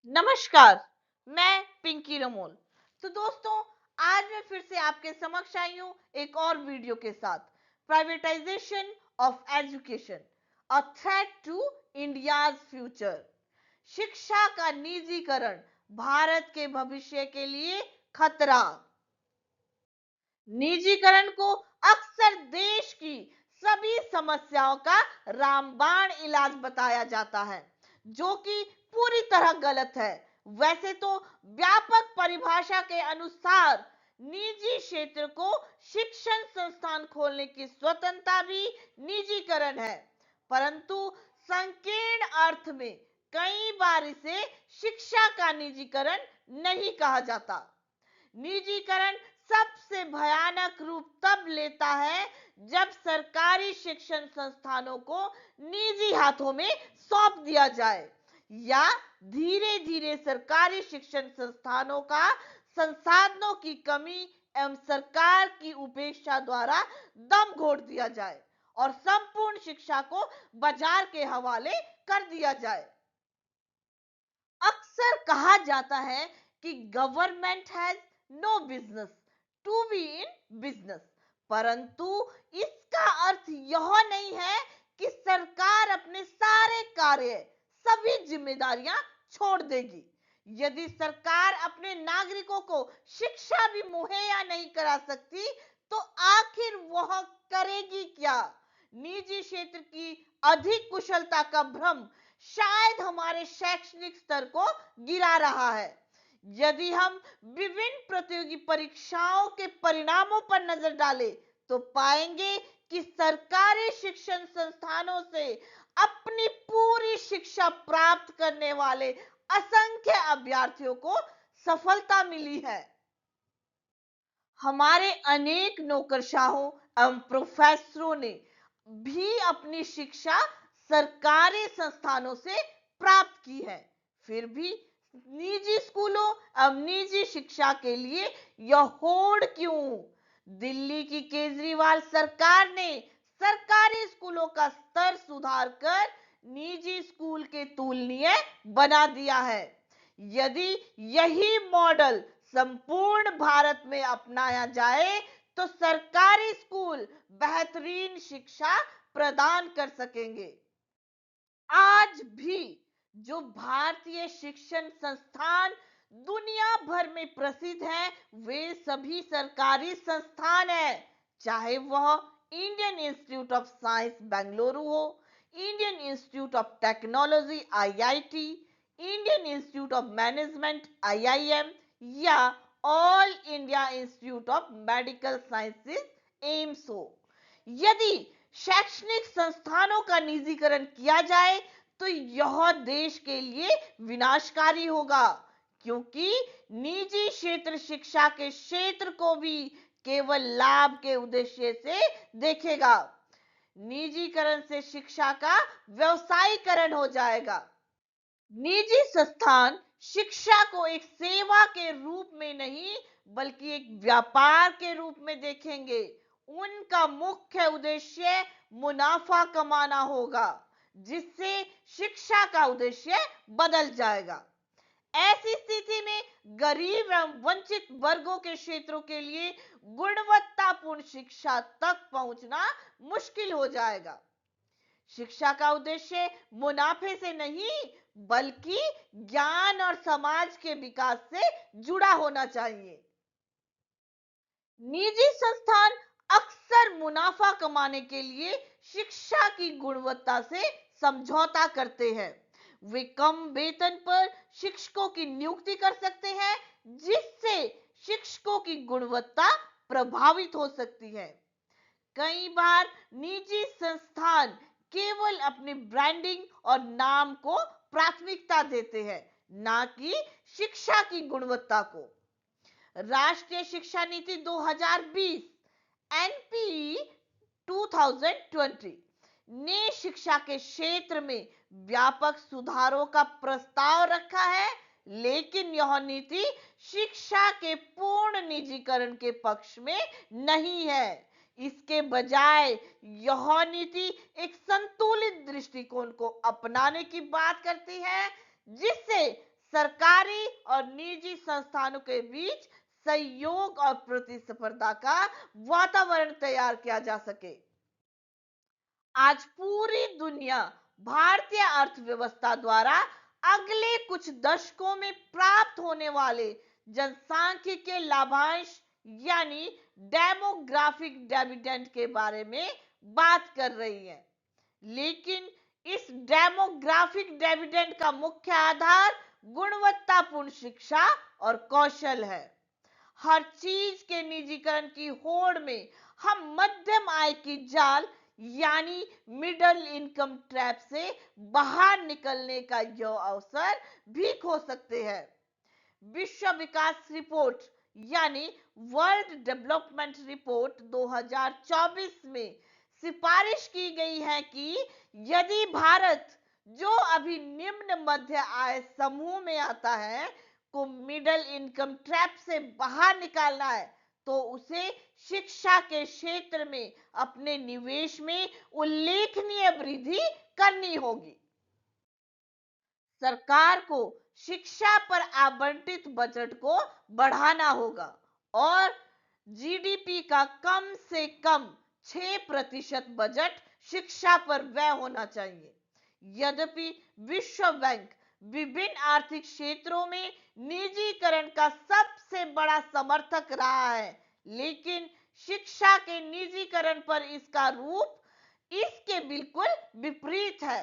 नमस्कार, मैं पिंकी रमोल। तो दोस्तों, आज मैं फिर से आपके समक्ष आई हूं एक और वीडियो के साथ। Privatisation of education, a threat to India's future. शिक्षा का निजीकरण भारत के भविष्य के लिए खतरा। निजीकरण को अक्सर देश की सभी समस्याओं का रामबाण इलाज बताया जाता है, जो कि पूरी तरह गलत है। वैसे तो व्यापक परिभाषा के अनुसार निजी क्षेत्र को शिक्षण संस्थान खोलने की स्वतंत्रता भी निजीकरण है, परंतु संकीर्ण अर्थ में कई बार इसे शिक्षा का निजीकरण नहीं कहा जाता। निजीकरण सबसे भयानक रूप तब लेता है जब सरकारी शिक्षण संस्थानों को निजी हाथों में सौंप दिया जाए या धीरे धीरे सरकारी शिक्षण संस्थानों का संसाधनों की कमी एवं सरकार की उपेक्षा द्वारा दम घोट दिया जाए और संपूर्ण शिक्षा को बाजार के हवाले कर दिया जाए। अक्सर कहा जाता है कि government has no business to be in business, परंतु इसका अर्थ यह नहीं है कि सरकार अपने सारे कार्य, सभी जिम्मेदारियां छोड़ देगी। यदि सरकार अपने नागरिकों को शिक्षा भी मुहैया नहीं करा सकती, तो आखिर वह करेगी क्या? निजी क्षेत्र की अधिक कुशलता का भ्रम शायद हमारे शैक्षणिक स्तर को गिरा रहा है। यदि हम विभिन्न प्रतियोगी परीक्षाओं के परिणामों पर नजर डालें, तो पाएंगे कि सरकारी शिक्षण संस्थानों से अपनी पूरी शिक्षा प्राप्त करने वाले असंख्य अभ्यर्थियों को सफलता मिली है। हमारे अनेक नौकरशाहों एवं प्रोफेसरों ने भी अपनी शिक्षा सरकारी संस्थानों से प्राप्त की है, फिर भी निजी स्कूलों एवं निजी शिक्षा के लिए यह होड़ क्यों? दिल्ली की केजरीवाल सरकार ने सरकारी स्कूलों का स्तर सुधार कर निजी स्कूल के तुलनीय बना दिया है। यदि यही मॉडल संपूर्ण भारत में अपनाया जाए, तो सरकारी स्कूल बेहतरीन शिक्षा प्रदान कर सकेंगे। आज भी जो भारतीय शिक्षण संस्थान दुनिया भर में प्रसिद्ध हैं, वे सभी सरकारी संस्थान हैं, चाहे वह Indian Institute of Science Bengaluru हो, Indian Institute of Technology IIT, Indian Institute of Management IIM या All India Institute of Medical Sciences AIIMS हो। यदि शैक्षणिक संस्थानों का निजीकरण किया जाए, तो यह देश के लिए विनाशकारी होगा, क्योंकि निजी क्षेत्र शिक्षा के क्षेत्र को भी केवल लाभ के उद्देश्य से देखेगा। निजीकरण से शिक्षा का व्यवसायीकरण हो जाएगा। निजी संस्थान शिक्षा को एक सेवा के रूप में नहीं, बल्कि एक व्यापार के रूप में देखेंगे। उनका मुख्य उद्देश्य मुनाफा कमाना होगा, जिससे शिक्षा का उद्देश्य बदल जाएगा। ऐसी स्थिति में गरीब एवं वंचित वर्गों के क्षेत्रों के लिए गुणवत्तापूर्ण शिक्षा तक पहुंचना मुश्किल हो जाएगा। शिक्षा का उद्देश्य मुनाफे से नहीं, बल्कि ज्ञान और समाज के विकास से जुड़ा होना चाहिए। निजी संस्थान अक्सर मुनाफा कमाने के लिए शिक्षा की गुणवत्ता से समझौता करते हैं। वे कम वेतन पर शिक्षकों की नियुक्ति कर सकते हैं, जिससे शिक्षकों की गुणवत्ता प्रभावित हो सकती है। कई बार निजी संस्थान केवल अपनी ब्रांडिंग और नाम को प्राथमिकता देते हैं, ना कि शिक्षा की गुणवत्ता को। राष्ट्रीय शिक्षा नीति 2020 एनपीई 2020 ने शिक्षा के क्षेत्र में व्यापक सुधारों का प्रस्ताव रखा है, लेकिन यह नीति शिक्षा के पूर्ण निजीकरण के पक्ष में नहीं है। इसके बजाय यह नीति एक संतुलित दृष्टिकोण को अपनाने की बात करती है, जिससे सरकारी और निजी संस्थानों के बीच सहयोग और प्रतिस्पर्धा का वातावरण तैयार किया जा सके। आज पूरी दुनिया भारतीय अर्थव्यवस्था द्वारा अगले कुछ दशकों में प्राप्त होने वाले जनसांख्यिकीय लाभांश यानी डेमोग्राफिक डिविडेंड के बारे में बात कर रही है। लेकिन इस डेमोग्राफिक डिविडेंड का मुख्य आधार गुणवत्तापूर्ण शिक्षा और कौशल है। हर चीज के निजीकरण की होड़ में हम मध्यम आय की जाल यानी मिडिल इनकम ट्रैप से बाहर निकलने का यह अवसर भी खो सकते हैं। विश्व विकास रिपोर्ट यानी वर्ल्ड डेवलपमेंट रिपोर्ट 2024 में सिफारिश की गई है कि यदि भारत, जो अभी निम्न मध्य आय समूह में आता है, को मिडिल इनकम ट्रैप से बाहर निकालना है तो उसे शिक्षा के क्षेत्र में अपने निवेश में उल्लेखनीय वृद्धि करनी होगी। सरकार को शिक्षा पर आवंटित बजट को बढ़ाना होगा और जीडीपी का कम से कम 6% बजट शिक्षा पर व्यय होना चाहिए। यद्यपि विश्व बैंक विभिन्न आर्थिक क्षेत्रों में निजीकरण का सबसे बड़ा समर्थक रहा है, लेकिन शिक्षा के निजीकरण पर इसका रूप इसके बिल्कुल विपरीत है।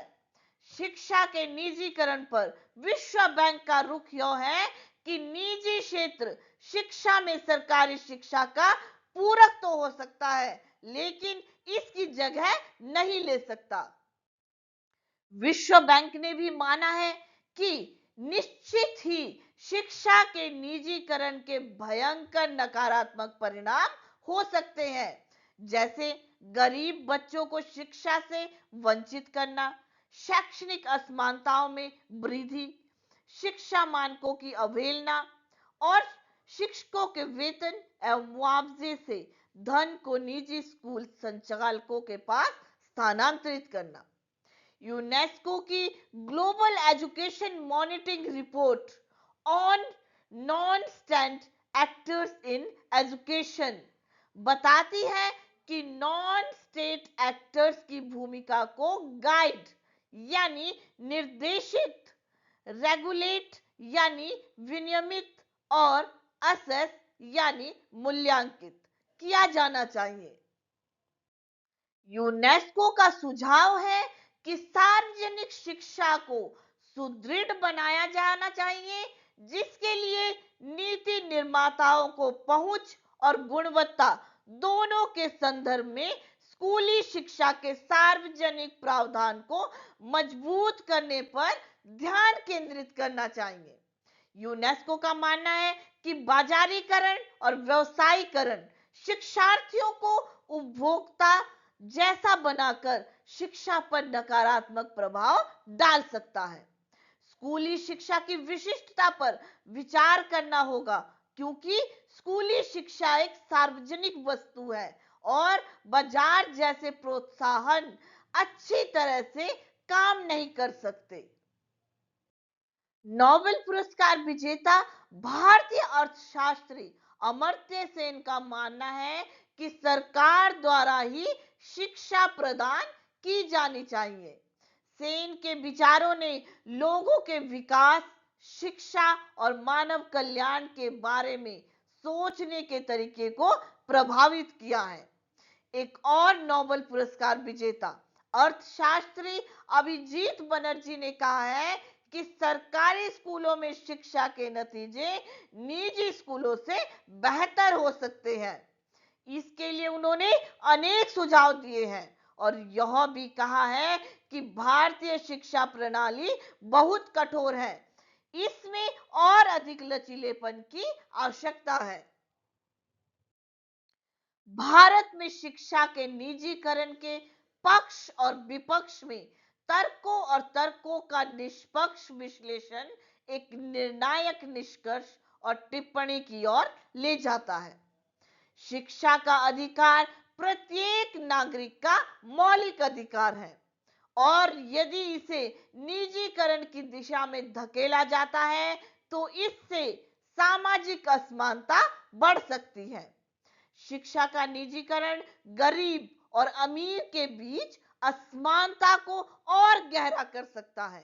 शिक्षा के निजीकरण पर विश्व बैंक का रुख यह है कि निजी क्षेत्र शिक्षा में सरकारी शिक्षा का पूरक तो हो सकता है, लेकिन इसकी जगह नहीं ले सकता। विश्व बैंक ने भी माना है कि निश्चित ही शिक्षा के निजीकरण के भयंकर नकारात्मक परिणाम हो सकते हैं, जैसे गरीब बच्चों को शिक्षा से वंचित करना, शैक्षणिक असमानताओं में वृद्धि, शिक्षा मानकों की अवहेलना और शिक्षकों के वेतन एवं मुआवजे से धन को निजी स्कूल संचालकों के पास स्थानांतरित करना। यूनेस्को की global education monitoring report on non state actors in education बताती है कि नॉन स्टेट एक्टर्स की भूमिका को गाइड यानी निर्देशित, रेगुलेट यानी विनियमित और असेस यानी मूल्यांकित किया जाना चाहिए। यूनेस्को का सुझाव है कि सार्वजनिक शिक्षा को सुदृढ़ बनाया जाना चाहिए, जिसके लिए नीति निर्माताओं को पहुंच और गुणवत्ता दोनों के संदर्भ में स्कूली शिक्षा के सार्वजनिक प्रावधान को मजबूत करने पर ध्यान केंद्रित करना चाहिए। यूनेस्को का मानना है कि बाजारीकरण और व्यवसायीकरण शिक्षार्थियों को उपभोक्ता जैसा बनाकर शिक्षा पर नकारात्मक प्रभाव डाल सकता है। स्कूली शिक्षा की विशिष्टता पर विचार करना होगा, क्योंकि स्कूली शिक्षा एक सार्वजनिक वस्तु है और बाजार जैसे प्रोत्साहन अच्छी तरह से काम नहीं कर सकते। नोबेल पुरस्कार विजेता भारतीय अर्थशास्त्री अमर्त्य सेन का मानना है कि सरकार द्वारा ही शिक्षा प्रदान की जानी चाहिए। सेन के विचारों ने लोगों के विकास, शिक्षा और मानव कल्याण के बारे में सोचने के तरीके को प्रभावित किया है। एक और नोबेल पुरस्कार विजेता अर्थशास्त्री अभिजीत बनर्जी ने कहा है कि सरकारी स्कूलों में शिक्षा के नतीजे निजी स्कूलों से बेहतर हो सकते हैं। इसके लिए उन्होंने अनेक सुझाव दिए हैं और यह भी कहा है कि भारतीय शिक्षा प्रणाली बहुत कठोर है, इसमें और अधिक लचीलेपन की आवश्यकता है। भारत में शिक्षा के निजीकरण के पक्ष और विपक्ष में तर्कों का निष्पक्ष विश्लेषण एक निर्णायक निष्कर्ष और टिप्पणी की ओर ले जाता है। शिक्षा का अधिकार प्रत्येक नागरिक का मौलिक अधिकार है और यदि इसे निजीकरण की दिशा में धकेला जाता है तो इससे सामाजिक असमानता बढ़ सकती है। शिक्षा का निजीकरण गरीब और अमीर के बीच असमानता को और गहरा कर सकता है।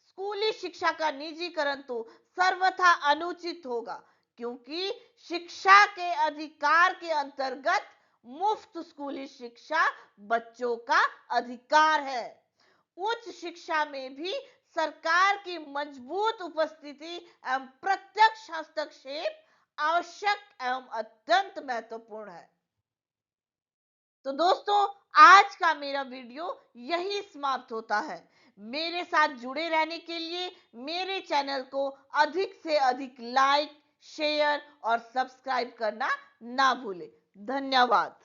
स्कूली शिक्षा का निजीकरण तो सर्वथा अनुचित होगा, क्योंकि शिक्षा के अधिकार के अंतर्गत मुफ्त स्कूली शिक्षा बच्चों का अधिकार है। उच्च शिक्षा में भी सरकार की मजबूत उपस्थिति एवं प्रत्यक्ष हस्तक्षेप आवश्यक एवं अत्यंत महत्वपूर्ण है। तो दोस्तों, आज का मेरा वीडियो यही समाप्त होता है। मेरे साथ जुड़े रहने के लिए मेरे चैनल को अधिक से अधिक लाइक, शेयर और सब्सक्राइब करना ना भूलें। धन्यवाद।